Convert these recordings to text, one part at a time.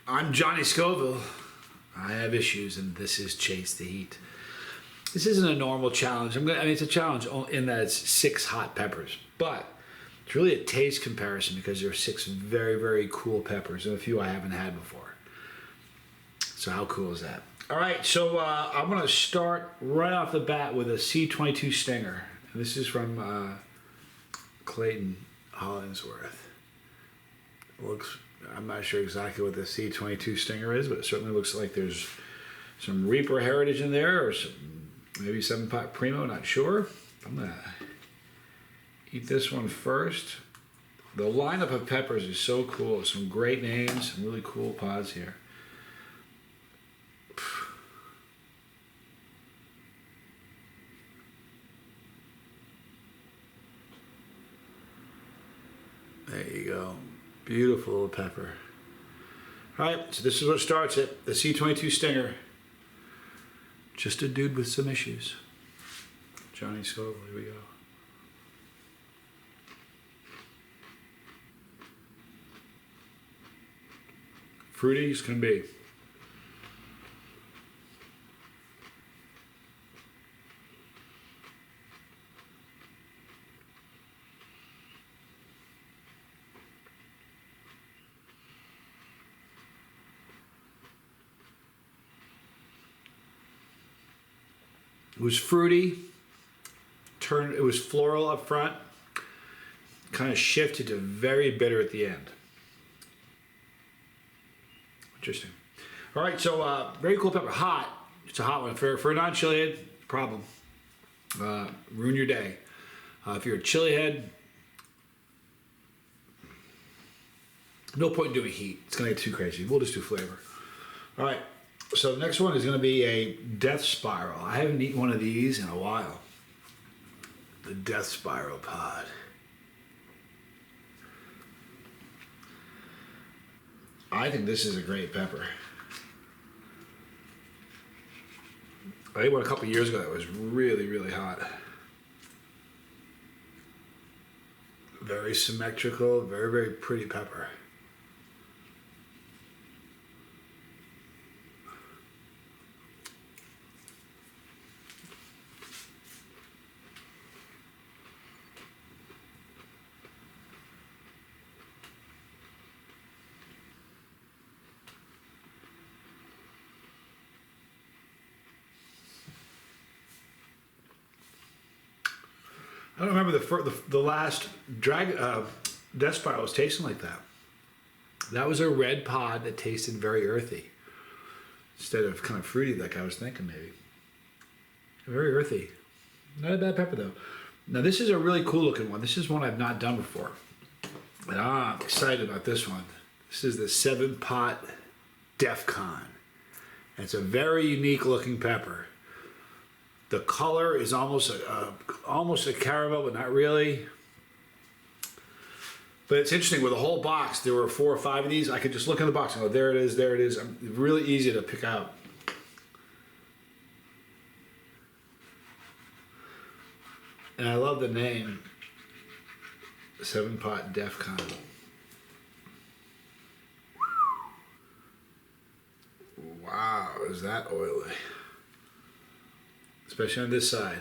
I'm Johnny Scoville. I have issues, and this is Chase the Heat. This isn't a normal challenge. It's a challenge in that it's 6 hot peppers, but it's really a taste comparison because there are 6 very, very cool peppers and a few I haven't had before. So how cool is that? All right, so I'm going to start right off the bat with a C22 Stinger. And this is from Clayton Hollingsworth. I'm not sure exactly what the C22 Stinger is, but it certainly looks like there's some Reaper heritage in there, or maybe 7-pot Primo, not sure. I'm going to eat this one first. The lineup of peppers is so cool. Some great names, some really cool pods here. There you go. Beautiful little pepper. All right, so this is what starts it. The C22 Stinger. Just a dude with some issues. Johnny Scoville, here we go. Fruity as can be. It was fruity, it was floral up front, kind of shifted to very bitter at the end. Interesting. All right, so very cool pepper, hot. It's a hot one. For a non-chili head, problem. Ruin your day. If you're a chili head, no point in doing heat. It's gonna get too crazy. We'll just do flavor. All right. So the next one is going to be a Death Spiral. I haven't eaten one of these in a while. The Death Spiral pod. I think this is a great pepper. I ate one a couple years ago that was really, really hot. Very symmetrical, very, very pretty pepper. I don't remember the last Death Spiral was tasting like that. That was a red pod that tasted very earthy instead of kind of fruity like I was thinking maybe. Very earthy. Not a bad pepper though. Now this is a really cool looking one. This is one I've not done before. And I'm excited about this one. This is the 7-pot Defcon. And it's a very unique looking pepper. The color is almost a caramel, but not really. But it's interesting, with the whole box, there were 4 or 5 of these. I could just look in the box and go, there it is, there it is. Really easy to pick out. And I love the name, 7-pot Defcon. Wow, is that oily? Especially on this side.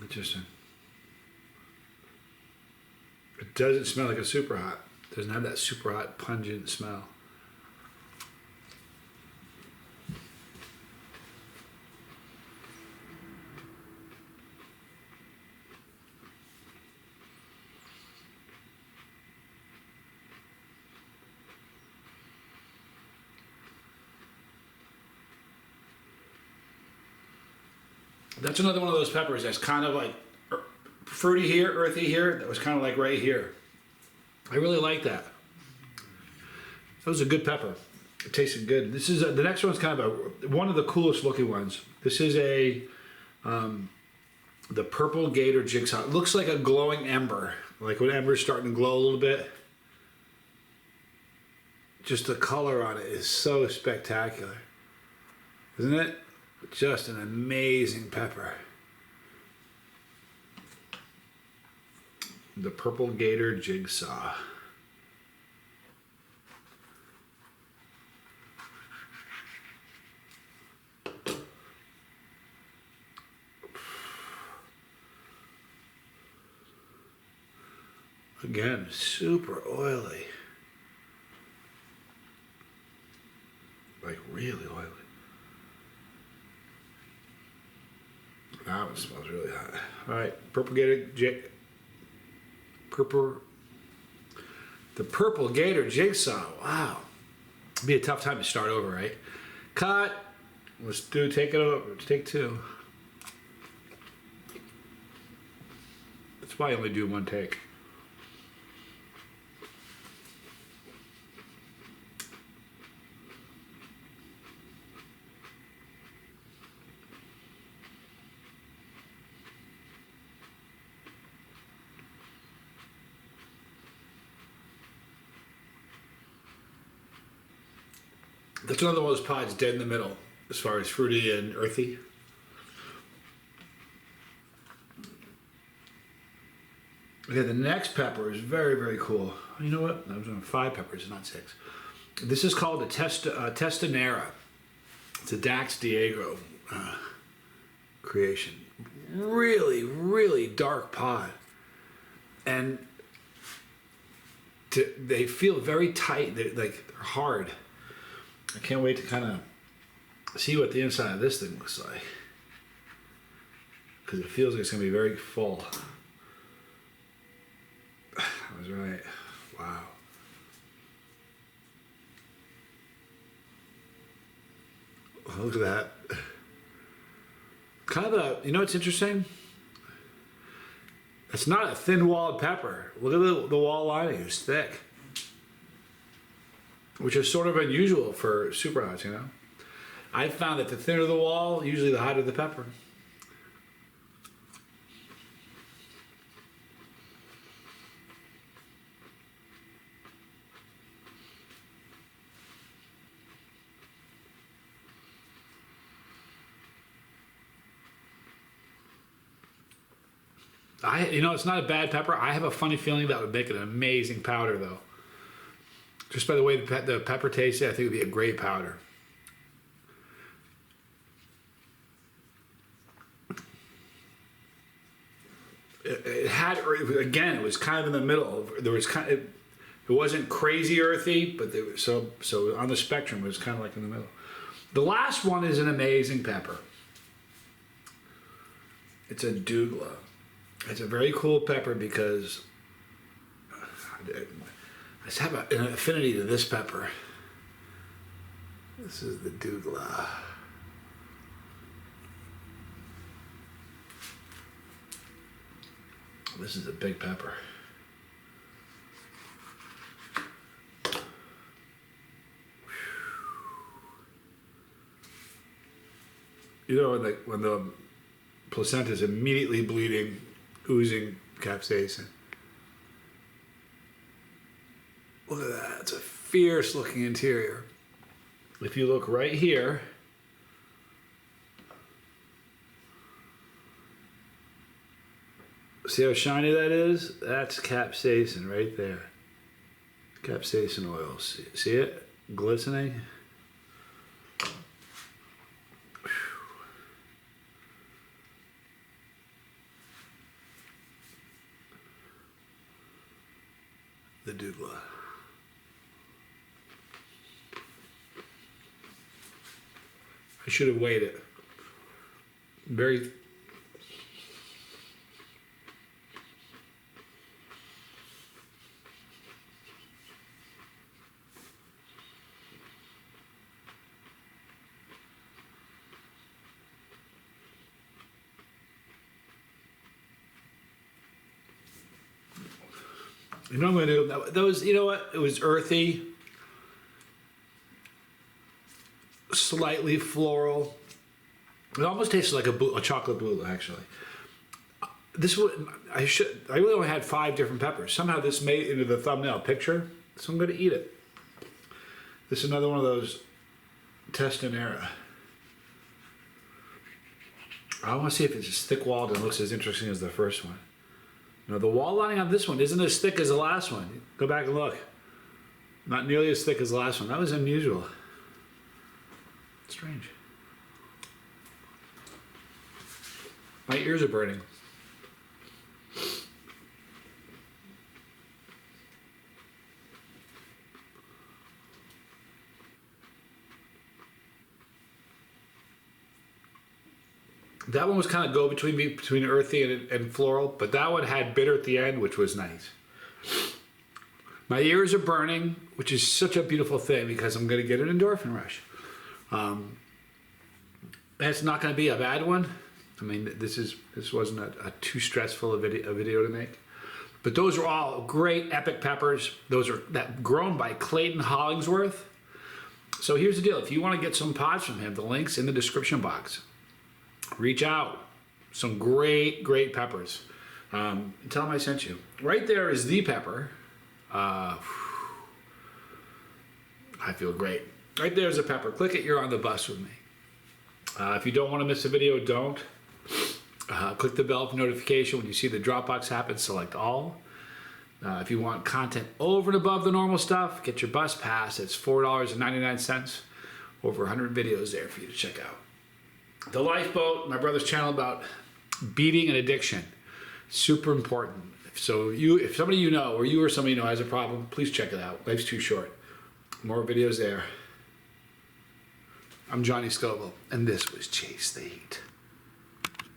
Interesting. It doesn't smell like a super hot. It doesn't have that super hot pungent smell. That's another one of those peppers that's kind of like fruity here, earthy here. That was kind of like right here. I really like that. That was a good pepper. It tasted good. This is the next one's kind of one of the coolest looking ones. This is the purple Gator Jigsaw. It looks like a glowing ember, like when ember's starting to glow a little bit. Just the color on it is so spectacular, isn't it? Just an amazing pepper. The purple Gator Jigsaw. Again, super oily. Like really oily. That one smells really hot. All right, purple Gator the purple Gator Jigsaw. Wow. It'd be a tough time to start over, right? Cut. Let's take it over. Take two. That's why I only do one take. That's another one of those pods dead in the middle as far as fruity and earthy. Okay, the next pepper is very, very cool. You know what? I was doing 5 peppers, not 6. This is called a Testanera. It's a Dax Diego creation. Really, really dark pod. And they feel very tight. They're hard. I can't wait to kind of see what the inside of this thing looks like. Because it feels like it's going to be very full. I was right. Wow. Look at that. Kind of a, you know what's interesting? It's not a thin-walled pepper. Look at the wall lining, it's thick. Which is sort of unusual for super hots, you know? I found that the thinner the wall, usually the hotter the pepper. You know, it's not a bad pepper. I have a funny feeling that would make an amazing powder, though. Just by the way the pepper tastes, I think it would be a great powder. It had, again, it was kind of in the middle. There was kind of, it wasn't crazy earthy, but there was so on the spectrum, it was kind of like in the middle. The last one is an amazing pepper. It's a Doughlah. It's a very cool pepper because I just have an affinity to this pepper. This is the Doughlah. This is a big pepper. You know, when the placenta is immediately bleeding, oozing capsaicin. Look at that, it's a fierce looking interior. If you look right here, see how shiny that is? That's capsaicin right there. Capsaicin oil, see it? Glistening. The Doughlah. I should have weighed it. Very. You know what I'm gonna do? Those, you know what? It was earthy, slightly floral. It almost tasted like a chocolate Doughlah, actually. This would I really only had 5 different peppers. Somehow this made it into the thumbnail picture, so I'm gonna eat it. This is another one of those Testanera. I want to see if it's as thick-walled and looks as interesting as the first one. No, the wall lining on this one isn't as thick as the last one. Go back and look. Not nearly as thick as the last one. That was unusual. Strange. My ears are burning. That one was kind of go between earthy and floral, but that one had bitter at the end, which was nice. My ears are burning, which is such a beautiful thing because I'm going to get an endorphin rush. That's not going to be a bad one. I mean, this wasn't a too stressful a video to make. But those are all great epic peppers. Those are grown by Clayton Hollingsworth. So here's the deal. If you want to get some pods from him, the link's in the description box. Reach out. Some great peppers. Tell him I sent you. Right there is the pepper. I feel great. Right there's a pepper. Click it, you're on the bus with me. If you don't want to miss a video, don't. Click the bell for notification when you see the Dropbox happen, select all. If you want content over and above the normal stuff, get your bus pass. It's $4.99. Over 100 videos there for you to check out. The Lifeboat, my brother's channel about beating an addiction. Super important. So if somebody you know, or you or somebody you know has a problem, please check it out. Life's too short. More videos there. I'm Johnny Scoville, and this was Chase the Heat.